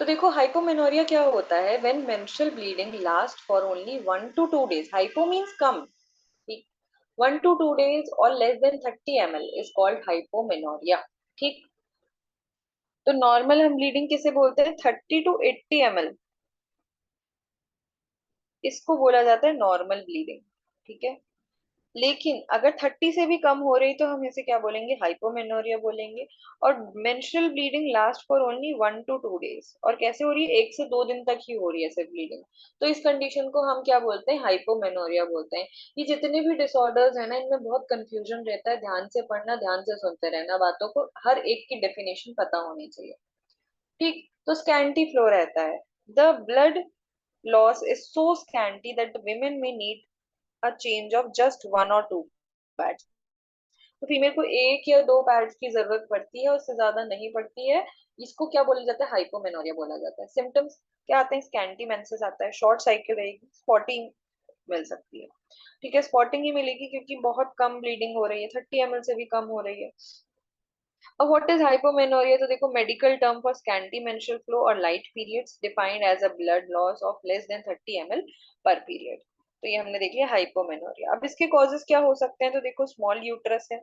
तो देखो हाइपोमेनोरिया क्या होता है, when menstrual bleeding last for only 1 to 2 days। Hypo means कम, ठीक। 1 to 2 days और less than 30 ml is called hypomenorrhoea, ठीक। तो नॉर्मल हम ब्लीडिंग किसे बोलते हैं, 30 to 80 ml, इसको बोला जाता है नॉर्मल ब्लीडिंग, ठीक है। लेकिन अगर 30 से भी कम हो रही तो हम इसे क्या बोलेंगे, हाइपोमेनोरिया बोलेंगे। और menstrual bleeding last for only 1 to 2 days, और कैसे हो रही है, 1 से 2 दिन तक ही हो रही है सिर्फ ब्लीडिंग, तो इस कंडीशन को हम क्या बोलते हैं, हाइपोमेनोरिया बोलते हैं। ये जितने भी डिसऑर्डर्स है ना, इनमें बहुत कंफ्यूजन रहता है, ध्यान से पढ़ना, ध्यान से सुनते रहना, बातों को हर एक की डेफिनेशन पता होनी चाहिए, ठीक। तो स्कैंटी फ्लो रहता है, the blood loss is so scanty that women may need a change of just 1 or 2 pads। तो फीमेल को 1 या 2 पैड्स की जरूरत पड़ती है, उससे ज्यादा नहीं पड़ती है। इसको क्या बोला जाता है, हाइपोमेनोरिया बोला जाता है। सिम्टम्स क्या आते हैं, स्कैंटी मेंसेस आता है, शॉर्ट साइकिल रहेगी, स्पॉटिंग मिल सकती है, ठीक है। स्पॉटिंग ही मिलेगी क्योंकि बहुत कम ब्लीडिंग हो रही है, 30 ml से भी कम हो रही है। अब व्हाट इज हाइपोमेनोरिया, तो देखो medical term for scanty menstrual flow और light periods defined as a blood loss of less than 30 ml per period. तो ये हमने देख लिया हाइपोमेनोरिया। अब इसके कॉजेस क्या हो सकते हैं, तो देखो स्मॉल यूट्रस है,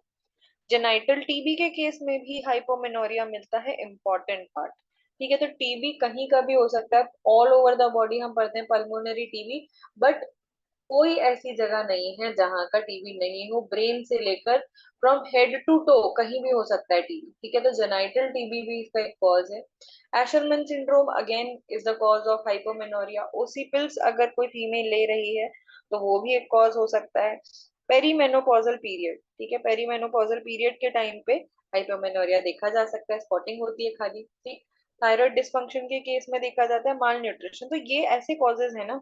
जेनाइटल टीबी के केस में भी हाइपोमेनोरिया मिलता है, इंपॉर्टेंट पार्ट, ठीक है। तो टीबी कहीं का भी हो सकता है, ऑल ओवर द बॉडी हम पढ़ते हैं पल्मोनरी टीबी, बट कोई ऐसी जगह नहीं है जहां का टीबी नहीं हो, ब्रेन से लेकर फ्रॉम हेड टू टो कहीं भी हो सकता है टीबी, ठीक है। तो जेनाइटल टीबी भी इसका एक कॉज है। Asherman syndrome again is the cause of hypomenorrhoea. OC pills अगर कोई फीमेल ले रही है तो वो भी एक कॉज हो सकता है। पेरीमेनोपॉजल पीरियड, ठीक है, पेरीमेनोपॉजल पीरियड के टाइम पे हाइपोमेनोरिया देखा जा सकता है, स्पॉटिंग होती है खाली, ठीक। थायराइड डिस्फंक्शन के केस में देखा जाता है माल न्यूट्रिशन। तो ये ऐसे कॉजेज है ना,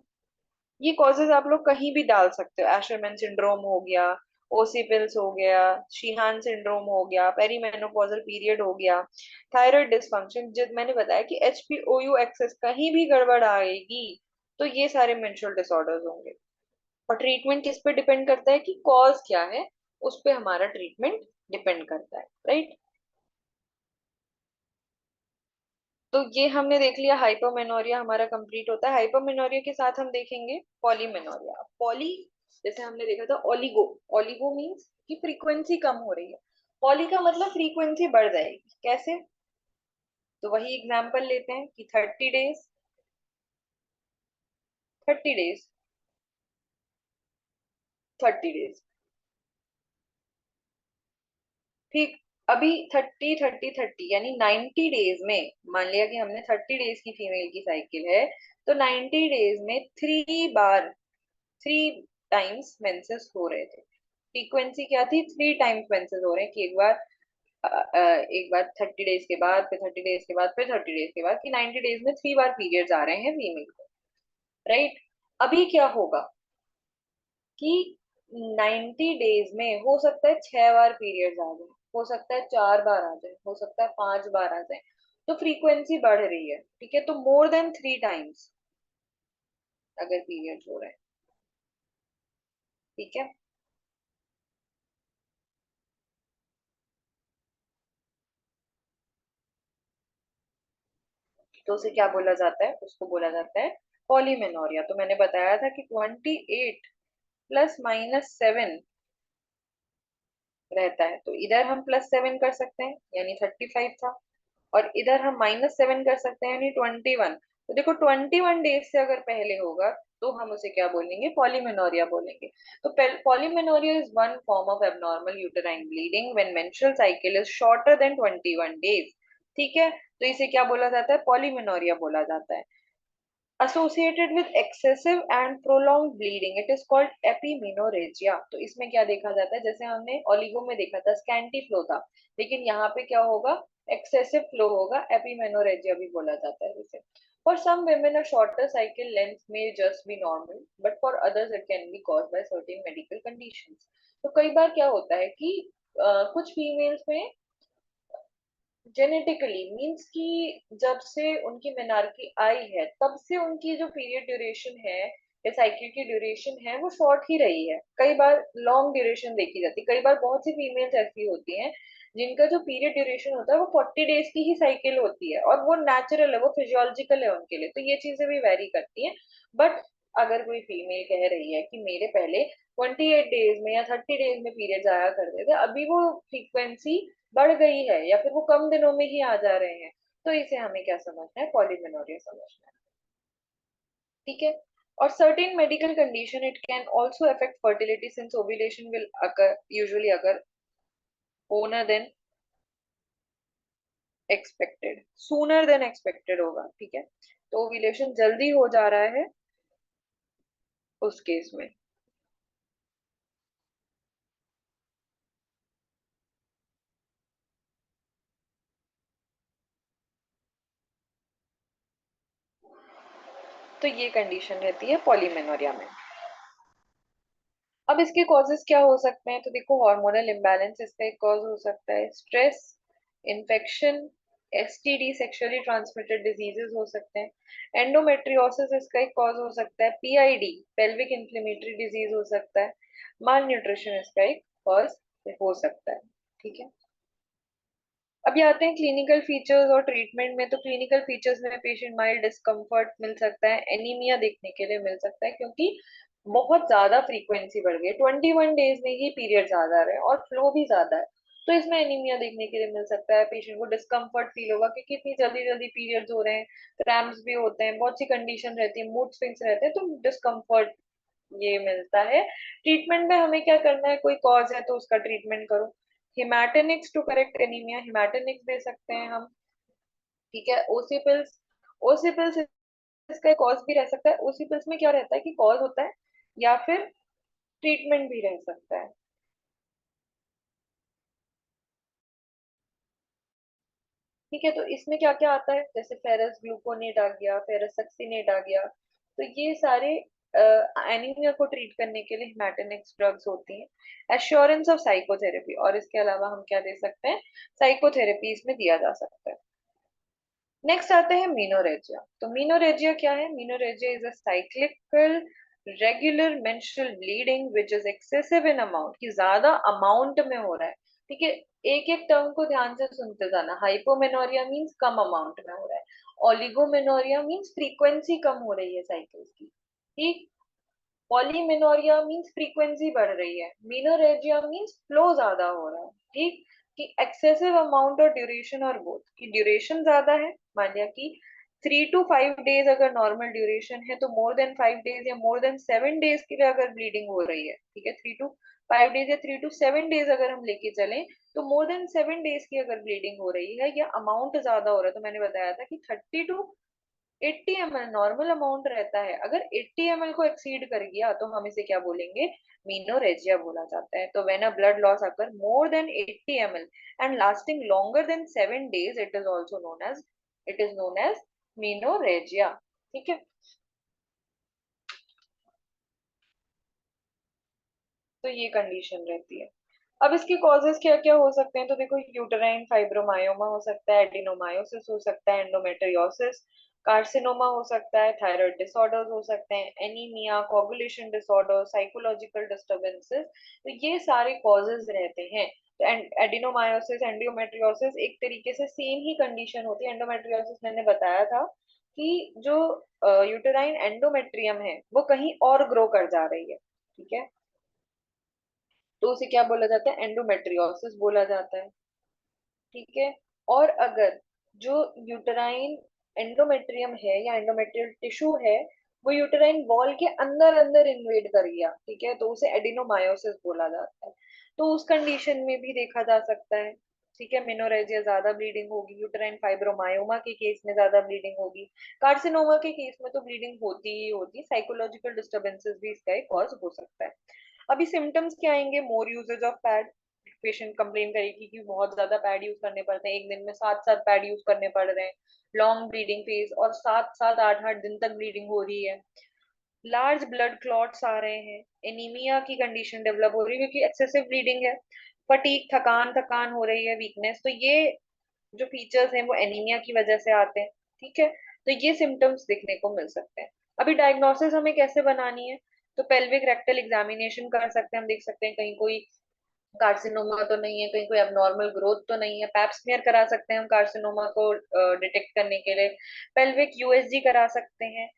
ये कॉजेज आप लोग कहीं भी डाल सकते हो, एशरमैन सिंड्रोम हो गया, ओसिपिल्स हो गया, शीहान सिंड्रोम हो गया, पेरीमेनोपॉजल पीरियड हो गया, थायराइड डिस्फंक्शन, जब मैंने बताया कि HPOU एक्सेस कहीं भी गड़बड़ आएगी तो ये सारे मेंस्ट्रुअल डिसऑर्डर्स होंगे। और ट्रीटमेंट किस पे डिपेंड करता है कि कॉज क्या है, उस पे हमारा ट्रीटमेंट डिपेंड करता है, राइट। तो ये हमने देख लिया, हाइपोमेनोरिया हमारा कंप्लीट होता है। हाइपोमेनोरिया के साथ हम देखेंगे पॉलीमेनोरिया। पॉली जैसे हमने देखा था ओलिगो, ओलिगो मींस कि फ्रीक्वेंसी कम हो रही है, पॉली का मतलब फ्रीक्वेंसी बढ़ जाएगी, कैसे। तो वही एग्जांपल लेते हैं कि 30 डेज, 30 डेज, 30 डेज, ठीक। अभी 30 30 30 यानी 90 डेज में, मान लिया कि हमने 30 डेज की फीमेल की साइकिल है, तो 90 डेज में 3 बार, 3 टाइम्स मेंसेस हो रहे थे। फ्रीक्वेंसी क्या थी, 3 टाइम्स मेंसेस हो रहे हैं, कि एक बार 30 डेज के बाद, फिर 30 डेज के बाद, फिर 30 डेज के बाद, कि 90 डेज में 3 बार पीरियड्स आ रहे हैं फीमेल को, राइट। अभी क्या होगा कि 90 डेज में हो सकता है 6 बार पीरियड्स आ जाए, हो सकता है 4 बार आ जाए, हो सकता है 5 बार आ जाए। तो फ्रीक्वेंसी बढ़ रही है, ठीक है। तो मोर देन 3 टाइम्स अगर पीरियड्स हो रहे हैं, ठीक है। तो उसे क्या बोला जाता है, उसको बोला जाता है पॉलीमेनोरिया। तो मैंने बताया था कि 28 ± 7 रहता है, तो इधर हम +7 कर सकते हैं यानी 35 था, और इधर हम -7 कर सकते हैं यानी 21। तो देखो 21 डेज से अगर पहले होगा तो हम उसे क्या बोलेंगे, पॉलीमेनोरिया बोलेंगे। तो polymenorrhoea is one form of abnormal uterine bleeding when menstrual cycle is shorter than 21 days, ठीक है। तो इसे क्या बोला जाता है, पॉलीमेनोरिया बोला जाता है। associated with excessive and prolonged bleeding it is called epimenorrhagia। तो इसमें क्या देखा जाता है, जैसे हमने ओलिगो में देखा था स्कैंटी फ्लो था, लेकिन यहाँ पे क्या होगा, एक्सेसिव फ्लो होगा, एपिमेनोरेजिया भी बोला जाता है इसे। For some women, a shorter cycle length may just be normal, but for others it can be caused by certain medical conditions। तो कई बार क्या होता है कि कुछ फीमेल्स में जेनेटिकली मीन्स कि जब से उनकी मेनार्की आई है तब से उनकी जो पीरियड ड्यूरेशन है या साइकिल की ड्यूरेशन है वो शॉर्ट ही रही है, कई बार लॉन्ग ड्यूरेशन देखी जाती है। कई बार बहुत सी फीमेल्स ऐसी होती हैं जिनका जो पीरियड ड्यूरेशन होता है वो 40 डेज की ही साइकिल होती है, और वो नेचुरल है, वो फिजियोलॉजिकल है उनके लिए, तो ये चीजें भी वेरी करती हैं। बट अगर कोई फीमेल कह रही है कि मेरे पहले 28 डेज में या 30 डेज में पीरियड्स आया करते थे, अभी वो फ्रीक्वेंसी बढ़ गई है या फिर वो कम दिनों में ही आ जा रहे हैं, तो इसे हमें क्या समझना है, पॉलीमेनोरिया समझना है। ठीक है। और certain medical condition it can also affect fertility since ovulation will occur usually occur sooner than expected, sooner than expected होगा, ठीक है। तो ओव्यूलेशन जल्दी हो जा रहा है उस केस में। तो ये कंडीशन रहती है पॉलीमेनोरिया में। अब इसके कॉजेस क्या हो सकते हैं, तो देखो हार्मोनल इम्बैलेंस इसका एक कॉज हो सकता है, stress, infection, STD sexually transmitted diseases हो सकते हैं, एंडोमेट्रियोसिस इसका एक कॉज हो सकता है, पीआईडी पेल्विक इन्फ्लेमेटरी डिजीज हो सकता है, माल न्यूट्रिशन इसका एक कॉज हो सकता है। ठीक है। अभी आते हैं क्लिनिकल फीचर्स और ट्रीटमेंट में। तो क्लिनिकल फीचर्स में पेशेंट माइल्ड डिस्कम्फर्ट मिल सकता है, एनीमिया देखने के लिए मिल सकता है, क्योंकि बहुत ज्यादा फ्रीक्वेंसी बढ़ गई है, 21 डेज में ही पीरियड्स आ जा रहे हैं और फ्लो भी ज्यादा है, तो इसमें एनीमिया देखने के लिए मिल सकता है। पेशेंट को डिस्कम्फर्ट फील होगा कि कितनी जल्दी जल्दी पीरियड्स हो रहे हैं, क्रैम्प्स भी होते हैं, बहुत सी कंडीशन रहती है, मूड स्विंग्स रहते हैं, तो डिस्कम्फर्ट ये मिलता है। ट्रीटमेंट में हमें क्या करना है, कोई कॉज है तो उसका ट्रीटमेंट करो। हिमैटेनिक्स टू करेक्ट एनीमिया, हिमैटेनिक्स दे सकते हैं हम। ठीक है। ओसीपिल्स, ओसीपिल्स इसका कॉज भी रह सकता है। ओसीपिल्स में क्या रहता है कि कॉज होता है या फिर ट्रीटमेंट भी रह सकता है। ठीक है। तो इसमें क्या क्या आता है, जैसे फेरस ग्लूकोनेट आ गया, फेरस सक्सिनेट आ गया, तो ये सारे एनीमिया को ट्रीट करने के लिए हिमैटेनिक्स ड्रग्स होती हैं। एश्योरेंस ऑफ साइकोथेरेपी, और इसके अलावा हम क्या दे सकते हैं, साइकोथेरेपी इसमें दिया जा सकता है। नेक्स्ट आते हैं मीनोरेजिया। तो मीनोरेजिया क्या है, menorrhagia is a cyclical regular menstrual bleeding which is excessive in amount, की ज्यादा अमाउंट में हो रहा है। ठीक है। एक एक टर्म को ध्यान से सुनते जाना। हाइपोमेनोरिया मींस कम अमाउंट में हो रहा है, ओलिगोमेनोरिया मींस फ्रीक्वेंसी कम हो रही है साइकिल्स की। ठीक। पॉलीमेनोरिया मींस फ्रीक्वेंसी बढ़ रही है, मीनोरेजिया मींस फ्लो ज्यादा हो रहा है। ठीक। कि एक्सेसिव अमाउंट और ड्यूरेशन, और बोथ की ड्यूरेशन ज्यादा है, मान लिया कि 3 to 5 डेज अगर नॉर्मल ड्यूरेशन है, तो मोर देन 5 डेज या मोर देन 7 डेज के लिए अगर ब्लीडिंग हो रही है, ठीक है, 3 to 5 डेज या 3 to 7 डेज अगर हम लेके चलें, तो मोर देन 7 डेज की अगर ब्लीडिंग हो रही है या अमाउंट ज्यादा हो रहा है, तो मैंने बताया था कि 30 to 80 ml नॉर्मल अमाउंट रहता है, अगर 80 ml को एक्सीड कर गया तो हम इसे क्या बोलेंगे, मीनोरेजिया बोला जाता है। तो when a blood loss occur more than 80 ml and lasting longer than 7 days, it is also known as menorrhagia. ठीक है। तो ये कंडीशन रहती है। अब इसके कॉजेस क्या क्या हो सकते हैं, तो देखो यूटेराइन फाइब्रोमायोमा हो सकता है, एडिनोमायोसिस हो सकता है, एंडोमेट्रियोसिस, कार्सिनोमा हो सकता है, थायराइड डिसऑर्डर्स हो सकते हैं, anaemia, coagulation disorder, psychological disturbances, तो ये सारे कॉजेस रहते हैं। तो एडिनोमायोसिस, एंडोमेट्रियोसिस एक तरीके से सेम ही कंडीशन होती है। एंडोमेट्रियोसिस मैंने बताया था कि जो यूटेराइन एंडोमेट्रियम है वो कहीं और ग्रो कर जा रही है। ठीक है। तो उसे क्या बोला जाता है, एंडोमेट्रियोसिस बोला जाता है। ठीक है। और अगर जो यूटेराइन एंडोमेट्रियम है या एंडोमेट्रियल टिश्यू है, वो यूटेराइन वॉल के अंदर अंदर इन्वेड कर गया, ठीक है, तो उसे एडिनोमायोसिस बोला जाता है। तो उस कंडीशन में भी देखा जा सकता है। ठीक है। मेनोरेजिया ज्यादा ब्लीडिंग होगी, यूटेराइन फाइब्रोमायोमा के केस में ज्यादा ब्लीडिंग होगी, कार्सिनोमा के केस में तो ब्लीडिंग होती ही होती, साइकोलॉजिकल डिस्टर्बेंसेस भी इसका एक कॉज हो सकता है। अभी सिम्टम्स क्या आएंगे, more usage of pad, patient complain करेगी कि बहुत ज्यादा पैड यूज करने पड़ते हैं, एक दिन में 7 7 पैड यूज करने पड़ रहे हैं, लॉन्ग ब्लीडिंग फेज और 7 7 8 8 दिन तक ब्लीडिंग हो रही है, लार्ज ब्लड क्लॉट्स आ रहे हैं, एनीमिया की कंडीशन डेवलप हो रही है क्योंकि एक्सेसिव ब्लीडिंग है, फटीग, थकान थकान हो रही है, वीकनेस, तो ये जो फीचर्स हैं वो एनीमिया की वजह से आते हैं। ठीक है। तो ये सिम्टम्स देखने को मिल सकते हैं। अभी डायग्नोसिस हमें कैसे बनानी है, तो पेल्विक रेक्टल एग्जामिनेशन कर सकते हैं, हम देख सकते हैं कहीं कोई कार्सिनोमा तो नहीं है, कहीं कोई abnormal ग्रोथ तो नहीं है। पैप स्मीयर करा सकते हैं हम कार्सिनोमा को डिटेक्ट करने के लिए। पेल्विक यूएसजी करा सकते हैं।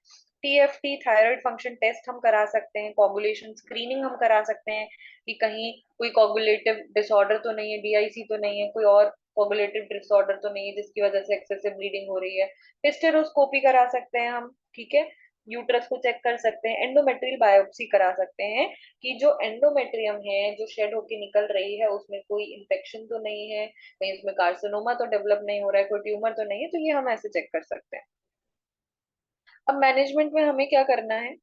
टीएफटी थायराइड फंक्शन टेस्ट हम करा सकते हैं। कोगुलेशन स्क्रीनिंग हम करा सकते हैं कि कहीं कोई कोगुलेटिव डिसऑर्डर तो नहीं है, डीआईसी तो नहीं है, कोई और कोगुलेटिव डिसऑर्डर तो नहीं है जिसकी वजह से एक्सेसिव ब्लीडिंग हो रही है। हिस्टेरोस्कोपी करा सकते हैं हम, ठीक है। यूट्रस को चेक कर सकते हैं। एंडोमेट्रियल बायोप्सी करा सकते हैं कि जो एंडोमेट्रियम है जो शेड होके निकल रही है उसमें कोई इन्फेक्शन तो नहीं है, कहीं उसमें कार्सिनोमा तो डेवलप नहीं हो रहा है, कोई ट्यूमर तो नहीं है। तो ये हम ऐसे चेक कर सकते हैं। अब मैनेजमेंट में हमें क्या करना है?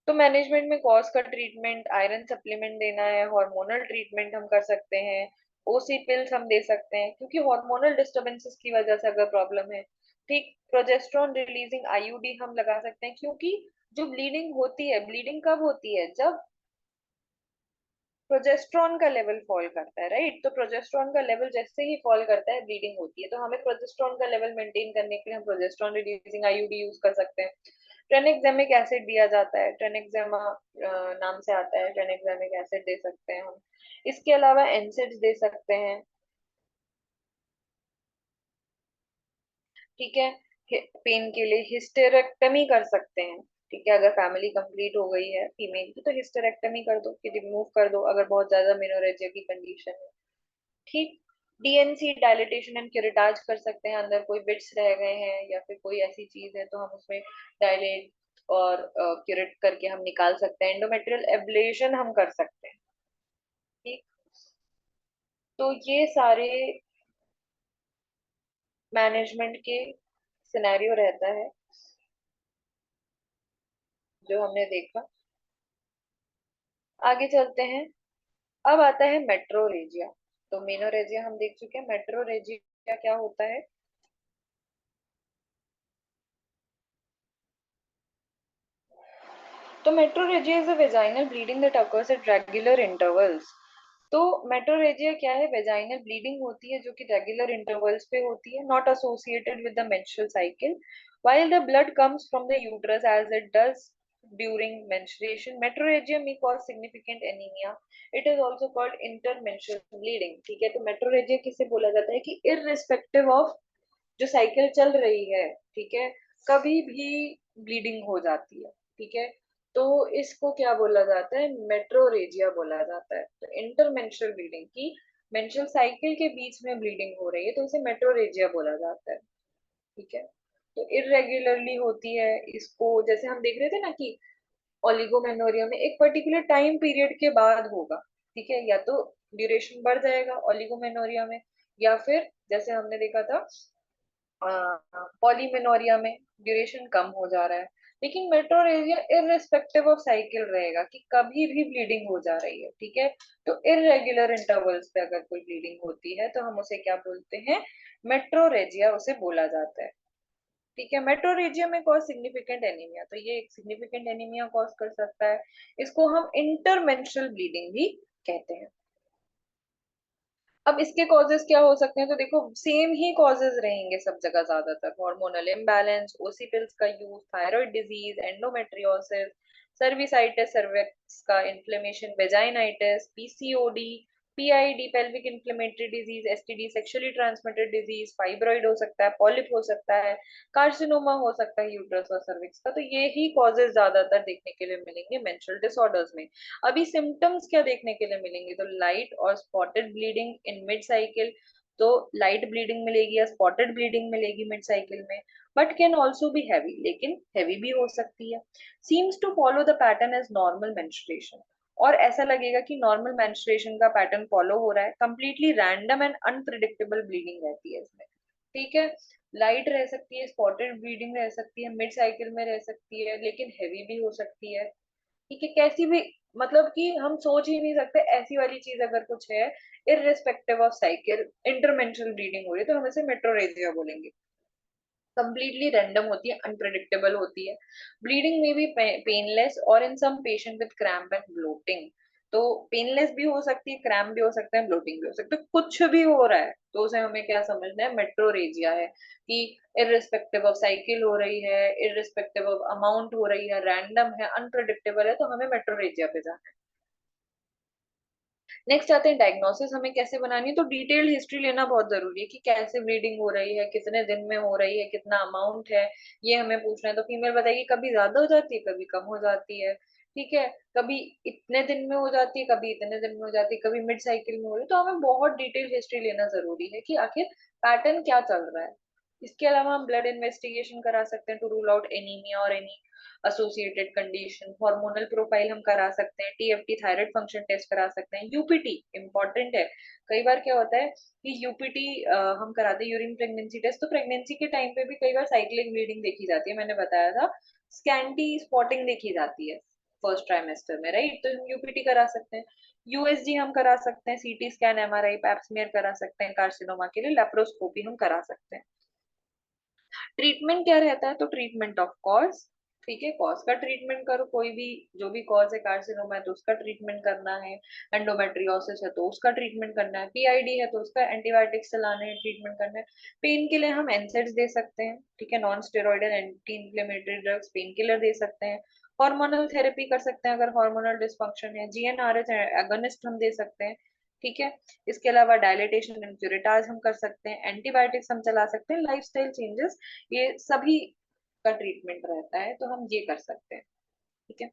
तो मैनेजमेंट में कॉज का ट्रीटमेंट, आयरन सप्लीमेंट देना है, हार्मोनल ट्रीटमेंट हम कर सकते हैं, ओसी पिल्स हम दे सकते हैं क्योंकि हार्मोनल डिस्टरबेंसेस की वजह से अगर प्रॉब्लम है। ठीक, प्रोजेस्टेरॉन रिलीजिंग आईयूडी हम लगा सकते हैं क्योंकि जो ब्लीडिंग होती है, ब्लीडिंग कब होती है? जब प्रोजेस्ट्रॉन का लेवल फॉल करता है, राइट। तो प्रोजेस्ट्रॉन का लेवल जैसे ही फॉल करता है ब्लीडिंग होती है। तो हमें प्रोजेस्ट्रॉन का लेवल मेंटेन करने के लिए हम प्रोजेस्ट्रॉन रिड्यूसिंग आईयूडी यूज कर सकते हैं। ट्रेनेक्सेमिक एसिड दिया जाता है, ट्रेनेक्सेमा नाम से आता है, ट्रेनेक्सेमिक एसिड दे सकते हैं हम। इसके अलावा एनसिड्स दे सकते हैं, ठीक है। पेन के लिए हिस्टेरेक्टमी कर सकते हैं, ठीक है। अगर फैमिली कंप्लीट हो गई है फीमेल की तो हिस्टेरेक्टमी कर दो, कि रिमूव कर दो अगर बहुत ज्यादा मेनोरेजिया की कंडीशन है, ठीक। डीएनसी डायलिटेशन एंड क्यूरेटाज कर सकते हैं, अंदर कोई बिट्स रह गए हैं या फिर कोई ऐसी चीज है तो हम उसमें डायलेट और क्यूरेट करके हम निकाल सकते हैं। एंडोमेट्रियल एब्लेशन हम कर सकते हैं, ठीक। तो ये सारे मैनेजमेंट के सिनेरियो रहता है जो हमने देखा। आगे चलते हैं। अब आता है मेट्रोरेजिया। तो मेनोरेजिया हम देख चुके हैं, मेट्रोरेजिया क्या होता है? तो metrorrhagia is a vaginal bleeding that occurs at regular intervals। तो मेट्रोरेजिया क्या है? वेजाइनल ब्लीडिंग होती है जो कि रेगुलर इंटरवल्स पे होती है, not associated with the menstrual cycle, while the blood comes from the uterus as it does during menstruation। Metrorrhagia may cause significant anemia। It is also called intermenstrual bleeding, ठीक है। तो metrorrhagia किसे बोला जाता है? कि irrespective of जो cycle चल रही है, ठीक है, कभी भी ब्लीडिंग हो जाती है, ठीक है। तो इसको क्या बोला जाता है? मेट्रोरेजिया बोला जाता है। तो इंटरमेंस्ट्रुअल ब्लीडिंग की मेंस्ट्रुअल साइकिल के बीच में ब्लीडिंग हो रही है तो उसे मेट्रोरेजिया बोला जाता है, ठीक है। तो इरेगुलरली होती है, इसको जैसे हम देख रहे थे ना कि ओलिगोमेनोरिया में एक पर्टिकुलर टाइम पीरियड के बाद होगा, ठीक है। या तो ड्यूरेशन बढ़ जाएगा ओलिगोमेनोरिया में, या फिर जैसे हमने देखा था पॉलीमेनोरिया में ड्यूरेशन कम हो जा रहा है। लेकिन मेट्रोरेजिया इररिस्पेक्टिव ऑफ साइकिल रहेगा कि कभी भी ब्लीडिंग हो जा रही है, ठीक है। तो इरेगुलर इंटरवल्स पे अगर कोई ब्लीडिंग होती है तो हम उसे क्या बोलते हैं? मेट्रोरेजिया उसे बोला जाता है, ठीक है। मेट्रोरेजिया में कॉज सिग्निफिकेंट एनीमिया, तो ये एक सिग्निफिकेंट एनीमिया कॉज कर सकता है। इसको हम इंटरमेंस्ट्रुअल ब्लीडिंग भी कहते हैं। अब इसके कॉजेस क्या हो सकते हैं? तो देखो सेम ही कॉजेस रहेंगे सब जगह ज्यादातर, हार्मोनल इम्बैलेंस, ओसीपिल्स का use, thyroid disease, endometriosis, cervicitis cervix का inflammation, vaginitis, PCOD, PID pelvic inflammatory disease, STD sexually transmitted disease, fibroid हो सकता है, पॉलिप हो सकता है, कार्सिनोमा हो सकता है यूट्रस और सर्विक्स का। तो ये ही कॉजेस ज्यादातर देखने के लिए मिलेंगे मेंस्ट्रुअल डिसऑर्डर्स में। अभी सिम्टम्स क्या देखने के लिए मिलेंगे? तो लाइट और spotted bleeding in mid cycle. तो लाइट ब्लीडिंग मिलेगी या स्पॉटेड ब्लीडिंग मिलेगी मिड साइकिल में, but can also be heavy, लेकिन हैवी भी हो सकती है। Seems to follow the pattern as normal menstruation. और ऐसा लगेगा कि नॉर्मल मेंस्ट्रुएशन का पैटर्न फॉलो हो रहा है। Completely random and unpredictable bleeding रहती है इसमें, ठीक है। लाइट रह सकती है, स्पॉटेड ब्लीडिंग रह सकती है, मिड साइकिल में रह सकती है, लेकिन हैवी भी हो सकती है, ठीक है। कैसी भी, मतलब कि हम सोच ही नहीं सकते ऐसी वाली चीज अगर कुछ है, irrespective of cycle intermenstrual bleeding हो रही है तो हम इसे मेट्रोरेजिया बोलेंगे। कंप्लीटली रैंडम होती है, अनप्रिडिक्टेबल होती है। ब्लीडिंग में भी पेनलेस और in some patient with cramp and bloating. तो पेनलेस भी हो सकती है, क्रैम्प भी हो सकता है, ब्लोटिंग भी हो सकता है, कुछ भी हो रहा है तो उसे हमें क्या समझना है? मेट्रोरेजिया है। कि इररिस्पेक्टिव ऑफ साइकिल हो रही है, इररिस्पेक्टिव ऑफ अमाउंट हो रही है, रैंडम है, अनप्रिडिक्टेबल है, तो हमें मेट्रोरेजिया पे जाना है। नेक्स्ट आते हैं डायग्नोसिस, हमें कैसे बनानी है। तो डिटेल्ड हिस्ट्री लेना बहुत जरूरी है कि कैसे ब्लीडिंग हो रही है, कितने दिन में हो रही है, कितना अमाउंट है, ये हमें पूछना है। तो फीमेल बताएगी कभी ज्यादा हो जाती है, कभी कम हो जाती है, ठीक है, कभी इतने दिन में हो जाती है, कभी इतने दिन में हो जाती है, कभी मिड साइकिल में हो रही है। तो हमें बहुत डिटेल हिस्ट्री लेना जरूरी है कि आखिर पैटर्न क्या चल रहा है। इसके अलावा हम ब्लड इन्वेस्टिगेशन करा सकते हैं टू रूल आउट एनीमिया और any associated condition. Hormonal profile हम करा सकते हैं, टीएफटी थायराइड फंक्शन टेस्ट करा सकते हैं। यूपीटी इंपॉर्टेंट है। कई बार क्या होता है कि यूपीटी हम कराते हैं, यूरिन प्रेगनेंसी टेस्ट। तो प्रेगनेंसी के टाइम पे भी कई बार साइक्लिक ब्लीडिंग देखी जाती है, मैंने बताया था। स्कैंटी स्पॉटिंग देखी जाती है फर्स्ट ट्राइमेस्टर में, राइट। तो हम यूपीटी करा सकते हैं। यूएसजी हम करा सकते हैं, सीटी स्कैन, एमआरआई, पैप्समियर करा सकते हैं। कार्सिनोमा के लिए लेप्रोस्कोपी हम करा सकते हैं। ट्रीटमेंट क्या रहता है, तो ट्रीटमेंट ऑफ कॉज, ठीक है, कॉज का ट्रीटमेंट करो। कोई भी जो भी कॉज है, कार्सिनोमा है तो उसका ट्रीटमेंट करना है, एंडोमेट्रियोसिस है तो उसका ट्रीटमेंट करना है, पीआईडी है तो उसका एंटीबायोटिक्स चलाने हैं, ट्रीटमेंट करना है। पेन के लिए हम एनसेड्स दे सकते हैं, ठीक है, non steroidal anti inflammatory drugs, pain killer दे सकते हैं। हार्मोनल थेरेपी कर सकते हैं अगर हार्मोनल डिस्फंक्शन है, जीएनआरएच एगोनिस्ट हम दे सकते हैं, ठीक है। इसके अलावा डायलिटेशन एंड क्यूरेटाज हम कर सकते हैं, एंटीबायोटिक्स हम चला सकते हैं, लाइफस्टाइल चेंजेस, ये सभी का ट्रीटमेंट रहता है, तो हम ये कर सकते हैं, ठीक है।